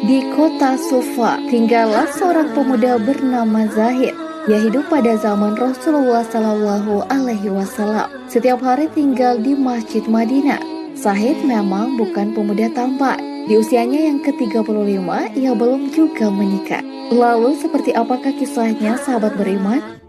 Di kota Sufa, tinggallah seorang pemuda bernama Zahid. Ia hidup pada zaman Rasulullah Sallallahu Alaihi Wasallam. Setiap hari tinggal di Masjid Madinah. Zahid memang bukan pemuda tampan. Di usianya yang ke-35, ia belum juga menikah. Lalu seperti apakah kisahnya, sahabat beriman?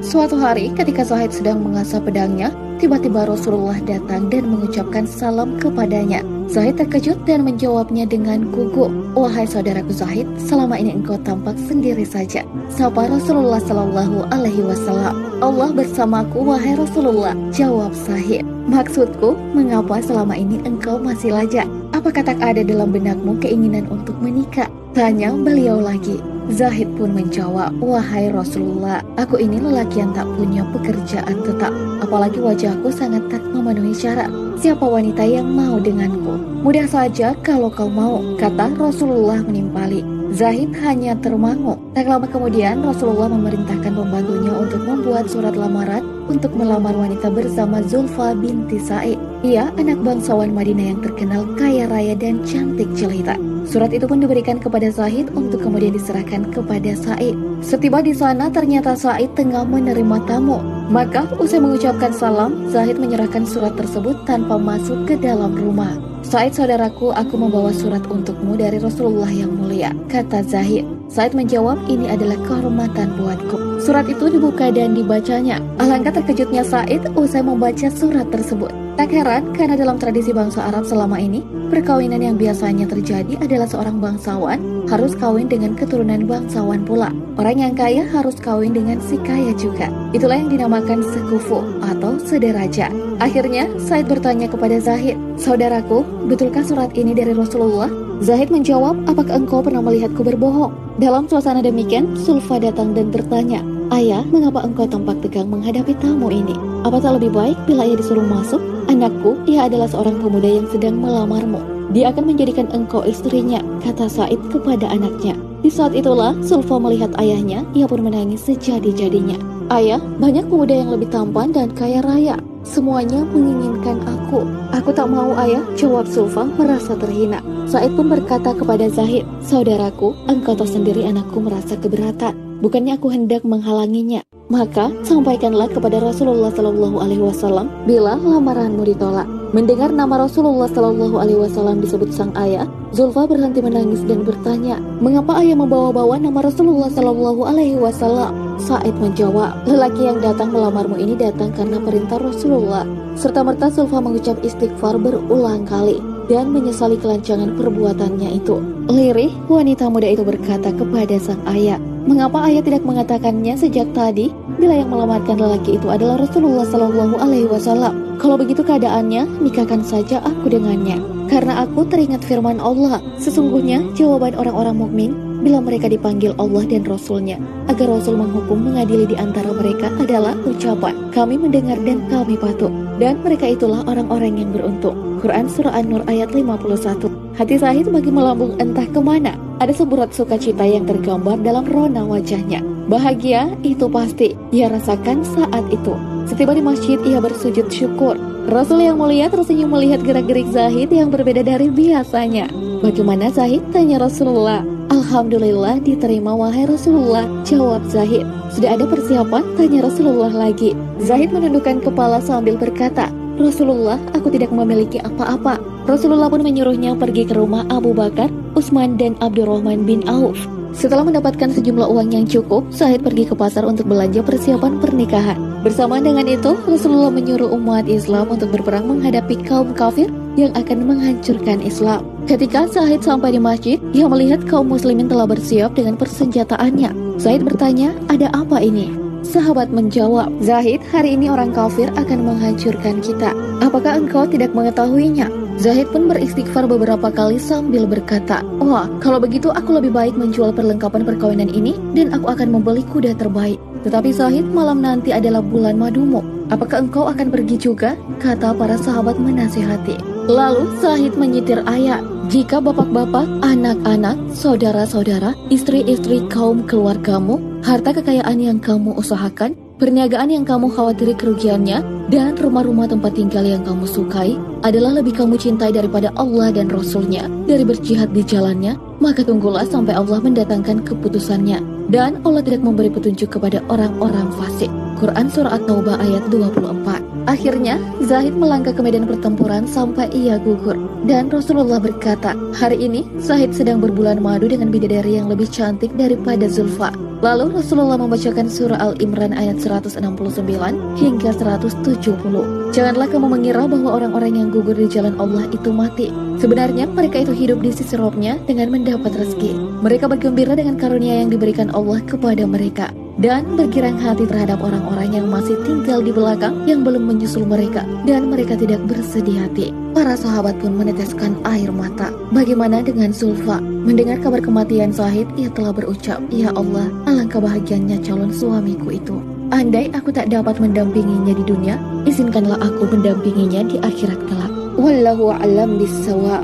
Suatu hari ketika Zahid sedang mengasah pedangnya, tiba-tiba Rasulullah datang dan mengucapkan salam kepadanya. Zahid terkejut dan menjawabnya dengan gugup, "Wahai saudaraku Zahid, selama ini engkau tampak sendiri saja." Sapa Rasulullah Sallallahu Alaihi Wasallam. "Allah bersamaku, wahai Rasulullah," jawab Zahid. "Maksudku, mengapa selama ini engkau masih lajang? Apakah tak ada dalam benakmu keinginan untuk menikah?" Tanya beliau lagi. Zahid pun menjawab, "Wahai Rasulullah, aku ini lelaki yang tak punya pekerjaan tetap. Apalagi wajahku sangat tak memenuhi syarat. Siapa wanita yang mau denganku? Mudah saja kalau kau mau," kata Rasulullah menimpali. Zahid hanya termangu. Tak lama kemudian Rasulullah memerintahkan pembantunya untuk membuat surat lamaran untuk melamar wanita bersama Zulfa binti Sa'id. Ia anak bangsawan Madinah yang terkenal kaya raya dan cantik jelita. Surat itu pun diberikan kepada Zahid untuk kemudian diserahkan kepada Sa'id. Setiba di sana ternyata Sa'id tengah menerima tamu. Maka usai mengucapkan salam, Zahid menyerahkan surat tersebut tanpa masuk ke dalam rumah. "Sa'id saudaraku, aku membawa surat untukmu dari Rasulullah yang mulia," kata Zahid. Sa'id menjawab, "Ini adalah kehormatan buatku." Surat itu dibuka dan dibacanya. Alangkah terkejutnya Sa'id usai membaca surat tersebut. Tak heran karena dalam tradisi bangsa Arab selama ini, perkawinan yang biasanya terjadi adalah seorang bangsawan harus kawin dengan keturunan bangsawan pula. Orang yang kaya harus kawin dengan si kaya juga. Itulah yang dinamakan sekufu atau sederajat. Akhirnya Sa'id bertanya kepada Zahid, "Saudaraku, betulkah surat ini dari Rasulullah?" Zahid menjawab, "Apakah engkau pernah melihatku berbohong?" Dalam suasana demikian, Zulfa datang dan bertanya, "Ayah, mengapa engkau tampak tegang menghadapi tamu ini? Apa tak lebih baik bila ia disuruh masuk? Anakku, ia adalah seorang pemuda yang sedang melamarmu. Dia akan menjadikan engkau istrinya," kata Sa'id kepada anaknya. Di saat itulah Zulfa melihat ayahnya, ia pun menangis sejadi-jadinya. "Ayah, banyak pemuda yang lebih tampan dan kaya raya. Semuanya menginginkan aku." "Aku tak mau, ayah," jawab Zulfa merasa terhina. Sa'id pun berkata kepada Zahid, "Saudaraku, engkau tahu sendiri anakku merasa keberatan. Bukannya aku hendak menghalanginya. Maka sampaikanlah kepada Rasulullah Sallallahu Alaihi Wasallam bila lamaranmu ditolak." Mendengar nama Rasulullah Sallallahu Alaihi Wasallam disebut sang ayah, Zulfa berhenti menangis dan bertanya, "Mengapa ayah membawa-bawa nama Rasulullah Sallallahu Alaihi Wasallam?" Sa'id menjawab, "Lelaki yang datang melamarmu ini datang karena perintah Rasulullah." Serta-merta Zulfa mengucap istighfar berulang kali dan menyesali kelancangan perbuatannya itu. Lirih, wanita muda itu berkata kepada sang ayah, "Mengapa ayah tidak mengatakannya sejak tadi bila yang melamarkan lelaki itu adalah Rasulullah Sallallahu Alaihi Wasallam? Kalau begitu keadaannya, nikahkan saja aku dengannya. Karena aku teringat firman Allah, sesungguhnya jawaban orang-orang mukmin bila mereka dipanggil Allah dan Rasulnya agar Rasul menghukum mengadili di antara mereka adalah ucapan, 'Kami mendengar dan kami patuh.' Dan mereka itulah orang-orang yang beruntung." Quran Surah An-Nur ayat 51. Hati Zahid makin melambung entah kemana. Ada semburat sukacita yang tergambar dalam rona wajahnya. Bahagia itu pasti ia rasakan saat itu. Setiba di masjid, ia bersujud syukur. Rasul yang mulia tersenyum melihat gerak-gerik Zahid yang berbeda dari biasanya. "Bagaimana Zahid?" tanya Rasulullah. "Alhamdulillah diterima, wahai Rasulullah," jawab Zahid. "Sudah ada persiapan?" tanya Rasulullah lagi. Zahid menundukkan kepala sambil berkata, "Rasulullah, aku tidak memiliki apa-apa." Rasulullah pun menyuruhnya pergi ke rumah Abu Bakar, Utsman dan Abdurrahman bin Auf. Setelah mendapatkan sejumlah uang yang cukup, Zahid pergi ke pasar untuk belanja persiapan pernikahan. Bersamaan dengan itu, Rasulullah menyuruh umat Islam untuk berperang menghadapi kaum kafir yang akan menghancurkan Islam. Ketika Zahid sampai di masjid, ia melihat kaum muslimin telah bersiap dengan persenjataannya. Zahid bertanya, "Ada apa ini?" Sahabat menjawab, "Zahid, hari ini orang kafir akan menghancurkan kita. Apakah engkau tidak mengetahuinya?" Zahid pun beristighfar beberapa kali sambil berkata, "Wah, kalau begitu aku lebih baik menjual perlengkapan perkawinan ini dan aku akan membeli kuda terbaik. Tetapi Zahid, malam nanti adalah bulan madumu. Apakah engkau akan pergi juga?" kata para sahabat menasihati. Lalu Zahid menyitir ayat, "Jika bapak-bapak, anak-anak, saudara-saudara, istri-istri kaum keluargamu, harta kekayaan yang kamu usahakan, Perniagaan yang kamu khawatiri kerugiannya dan rumah-rumah tempat tinggal yang kamu sukai adalah lebih kamu cintai daripada Allah dan Rasul-Nya dari berjihad di jalannya, maka tunggulah sampai Allah mendatangkan keputusannya. Dan Allah tidak memberi petunjuk kepada orang-orang fasik. Quran Surah At-Taubah ayat 24. Akhirnya, Zahid melangkah ke medan pertempuran sampai ia gugur. Dan Rasulullah berkata, hari ini Zahid sedang berbulan madu dengan bidadari yang lebih cantik daripada Zulfa. Lalu Rasulullah membacakan surah Al-Imran ayat 169 hingga 170. Janganlah kamu mengira bahwa orang-orang yang gugur di jalan Allah itu mati. Sebenarnya mereka itu hidup di sisi Rabb-Nya dengan mendapat rezeki. Mereka bergembira dengan karunia yang diberikan Allah kepada mereka dan bergirang hati terhadap orang-orang yang masih tinggal di belakang yang belum menyusul mereka, dan mereka tidak bersedih hati. Para sahabat pun meneteskan air mata. Bagaimana dengan Zulfa? Mendengar kabar kematian Zahid, ia telah berucap, "Ya Allah, alangkah bahagianya calon suamiku itu. Andai aku tak dapat mendampinginya di dunia, izinkanlah aku mendampinginya di akhirat kelak." Wallahu a'lam bissawab.